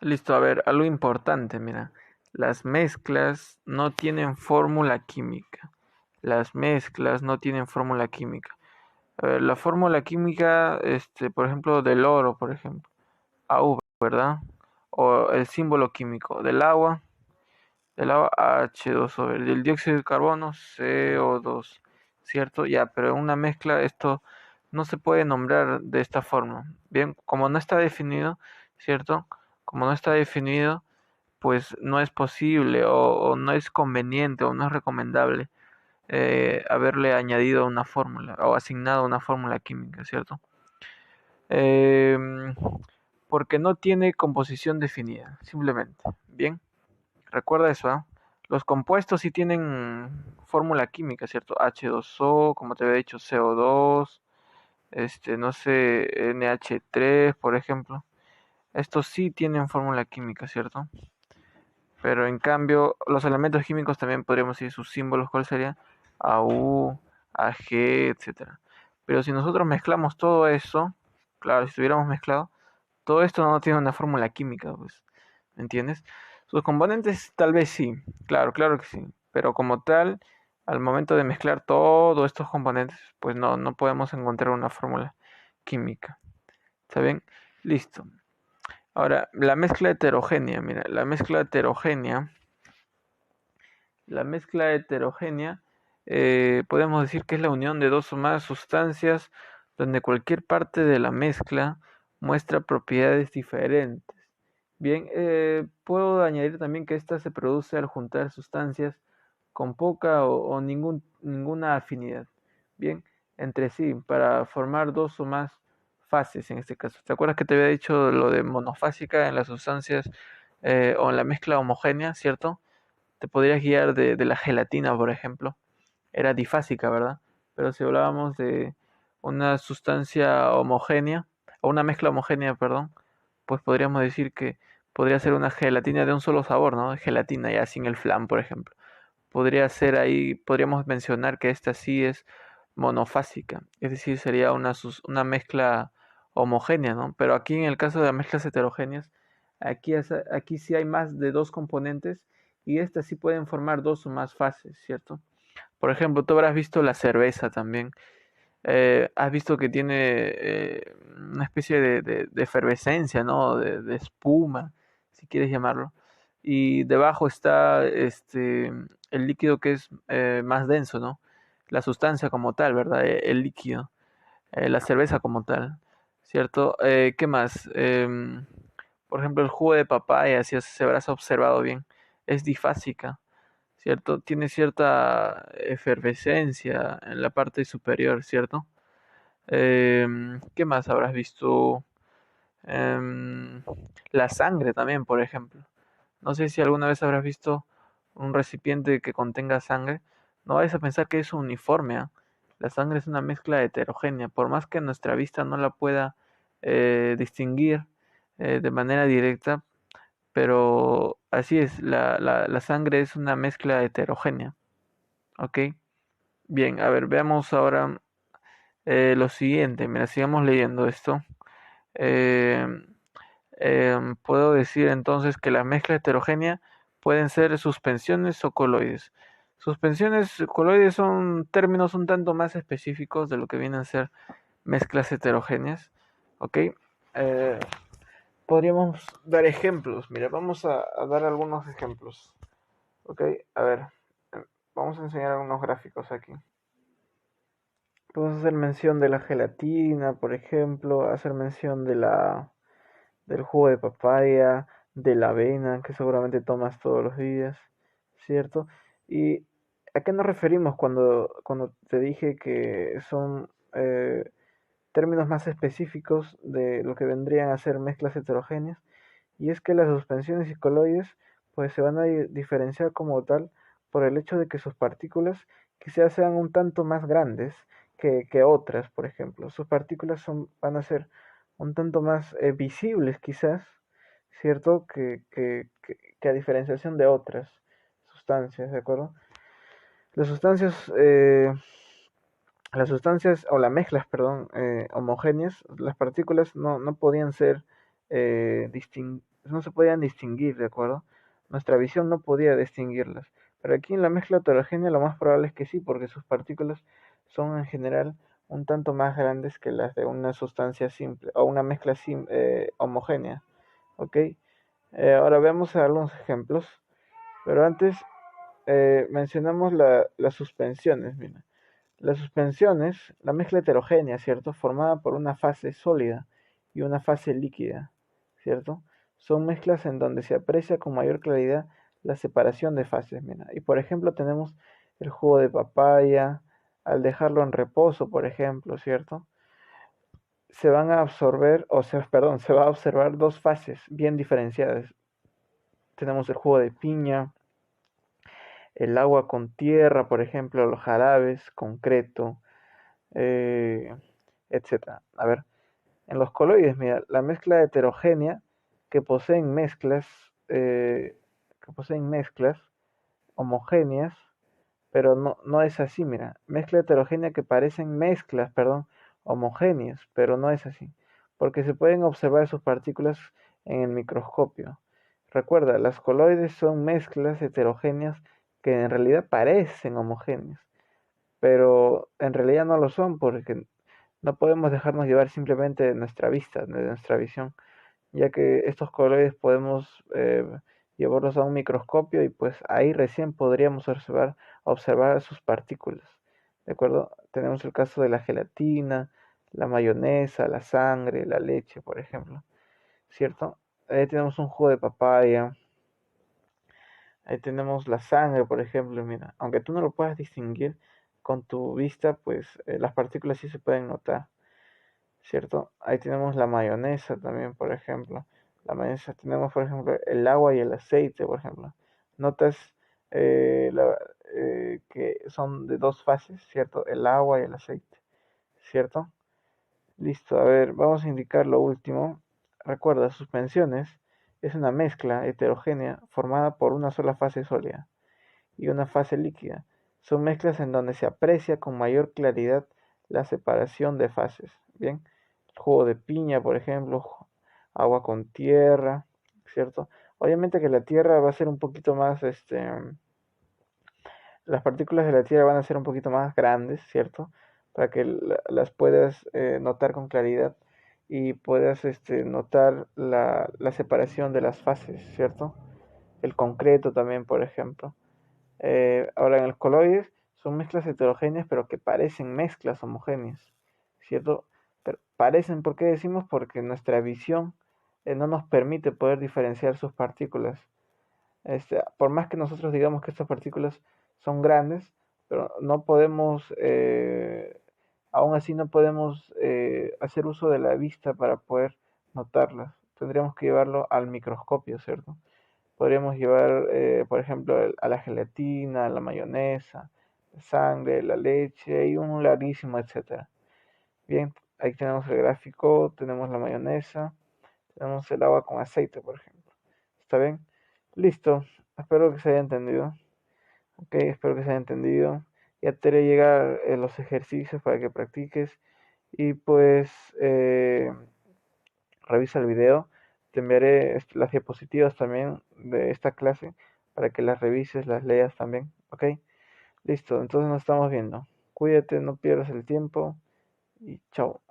Listo, a ver, algo importante, mira. Las mezclas no tienen fórmula química. Las mezclas no tienen fórmula química. A ver, la fórmula química, por ejemplo, del oro, por ejemplo, AU, ¿verdad? O el símbolo químico del agua H2O, del dióxido de carbono CO2, ¿cierto? Ya, pero en una mezcla esto no se puede nombrar de esta forma. Bien, como no está definido, ¿cierto? Como no está definido, pues no es posible o no es conveniente o no es recomendable haberle añadido una fórmula o asignado una fórmula química, ¿cierto? Em, Porque no tiene composición definida, simplemente. Bien, recuerda eso, ¿ah? Los compuestos sí tienen fórmula química, ¿cierto? H2O, como te había dicho, CO2, no sé, NH3, por ejemplo. Estos sí tienen fórmula química, ¿cierto? Pero en cambio, los elementos químicos también podríamos decir sus símbolos, ¿cuál sería? AU, AG, etcétera. Pero si nosotros mezclamos todo eso, claro, si estuviéramos mezclado, todo esto no tiene una fórmula química, pues, ¿me entiendes? Sus componentes tal vez sí, claro, claro que sí, pero como tal, al momento de mezclar todos estos componentes, pues no podemos encontrar una fórmula química. ¿Está bien? Listo. Ahora, la mezcla heterogénea, mira, la mezcla heterogénea podemos decir que es la unión de dos o más sustancias donde cualquier parte de la mezcla muestra propiedades diferentes. Bien, puedo añadir también que esta se produce al juntar sustancias con poca o ninguna afinidad. Bien, entre sí, para formar dos o más fases en este caso. ¿Te acuerdas que te había dicho lo de monofásica en las sustancias o en la mezcla homogénea, cierto? Te podrías guiar de la gelatina, por ejemplo. Era difásica, ¿verdad? Pero si hablábamos de una sustancia homogénea, o una mezcla homogénea, perdón, pues podríamos decir que podría ser una gelatina de un solo sabor, ¿no? Gelatina ya sin el flan, por ejemplo. Podría ser ahí, podríamos mencionar que esta sí es monofásica, es decir, sería una mezcla homogénea, ¿no? Pero aquí en el caso de las mezclas heterogéneas, aquí sí hay más de dos componentes y estas sí pueden formar dos o más fases, ¿cierto? Por ejemplo, tú habrás visto la cerveza también. Has visto que tiene una especie de efervescencia, ¿no? De espuma, si quieres llamarlo. Y debajo está el líquido que es más denso, ¿no? La sustancia como tal, ¿verdad? El líquido, la cerveza como tal, ¿cierto? ¿Qué más? Por ejemplo, el jugo de papaya, si se habrás observado bien, es difásica, ¿cierto? Tiene cierta efervescencia en la parte superior, ¿cierto? ¿Qué más habrás visto? Em, la sangre también, por ejemplo. No sé si alguna vez habrás visto un recipiente que contenga sangre. No vayas a pensar que es uniforme, ¿ah? La sangre es una mezcla heterogénea. Por más que nuestra vista no la pueda distinguir de manera directa, pero así es, la sangre es una mezcla heterogénea. ¿Ok? Bien, a ver, veamos ahora lo siguiente. Mira, sigamos leyendo esto. Eh, Puedo decir entonces que la mezcla heterogénea pueden ser suspensiones o coloides. Suspensiones coloides son términos un tanto más específicos de lo que vienen a ser mezclas heterogéneas. ¿Ok? Eh, Podríamos dar ejemplos. Mira, vamos a dar algunos ejemplos. ¿Ok? A ver, vamos a enseñar algunos gráficos aquí. Podemos hacer mención de la gelatina, por ejemplo, hacer mención del jugo de papaya, de la avena, que seguramente tomas todos los días, ¿cierto? ¿Y a qué nos referimos cuando te dije que son términos más específicos de lo que vendrían a ser mezclas heterogéneas? Y es que las suspensiones y coloides pues se van a diferenciar como tal por el hecho de que sus partículas quizás sean un tanto más grandes que otras, por ejemplo. Sus partículas van a ser un tanto más visibles quizás, ¿cierto? Que a diferenciación de otras sustancias, ¿de acuerdo? Las sustancias, eh, las sustancias o las mezclas, perdón, homogéneas, las partículas no podían ser no se podían distinguir, ¿de acuerdo? Nuestra visión no podía distinguirlas. Pero aquí en la mezcla heterogénea lo más probable es que sí, porque sus partículas son en general un tanto más grandes que las de una sustancia simple o una mezcla homogénea. ¿Ok? Ahora veamos algunos ejemplos, pero antes mencionamos las suspensiones. Mira. Las suspensiones, la mezcla heterogénea, ¿cierto? Formada por una fase sólida y una fase líquida, ¿cierto? Son mezclas en donde se aprecia con mayor claridad la separación de fases, mira. Y por ejemplo tenemos el jugo de papaya, al dejarlo en reposo, por ejemplo, ¿cierto? Se van a absorber, perdón, se va a observar dos fases bien diferenciadas. Tenemos el jugo de piña, el agua con tierra, por ejemplo, los jarabes, concreto, eh, etcétera. A ver, en los coloides, mira, la mezcla heterogénea que poseen mezclas, eh, que poseen mezclas homogéneas, pero no es así, mira, mezcla heterogénea que parecen mezclas, perdón, homogéneas, pero no es así, porque se pueden observar sus partículas en el microscopio. Recuerda, las coloides son mezclas heterogéneas que en realidad parecen homogéneas, pero en realidad no lo son porque no podemos dejarnos llevar simplemente de nuestra vista, de nuestra visión, ya que estos colores podemos llevarlos a un microscopio y pues ahí recién podríamos observar sus partículas. ¿De acuerdo? Tenemos el caso de la gelatina, la mayonesa, la sangre, la leche, por ejemplo. ¿Cierto? Ahí tenemos un jugo de papaya. Ahí tenemos la sangre, por ejemplo. Mira, aunque tú no lo puedas distinguir con tu vista, pues las partículas sí se pueden notar. ¿Cierto? Ahí tenemos la mayonesa también, por ejemplo. La mayonesa tenemos, por ejemplo, el agua y el aceite, por ejemplo. Notas que son de dos fases, ¿cierto? El agua y el aceite, ¿cierto? Listo, a ver, vamos a indicar lo último. Recuerda, suspensiones es una mezcla heterogénea formada por una sola fase sólida y una fase líquida. Son mezclas en donde se aprecia con mayor claridad la separación de fases. Bien, jugo de piña, por ejemplo, agua con tierra, ¿cierto? Obviamente que la tierra va a ser un poquito más, las partículas de la tierra van a ser un poquito más grandes, ¿cierto? Para que las puedas notar con claridad y puedas notar la separación de las fases, ¿cierto? El concreto también, por ejemplo. Ahora en el coloides son mezclas heterogéneas pero que parecen mezclas homogéneas, ¿cierto? Pero parecen, ¿por qué decimos? Porque nuestra visión no nos permite poder diferenciar sus partículas. Por más que nosotros digamos que estas partículas son grandes, pero no podemos, aún así no podemos hacer uso de la vista para poder notarlas. Tendríamos que llevarlo al microscopio, ¿cierto? Podríamos llevar, por ejemplo, a la gelatina, a la mayonesa, la sangre, la leche y un larguísimo, etcétera. Bien, ahí tenemos el gráfico, tenemos la mayonesa, tenemos el agua con aceite, por ejemplo. ¿Está bien? Listo. Espero que se haya entendido. Ok, espero que se haya entendido. Ya te haré llegar los ejercicios para que practiques. Y pues revisa el video. Te enviaré las diapositivas también de esta clase para que las revises, las leas también. Ok, listo. Entonces nos estamos viendo. Cuídate, no pierdas el tiempo y chao.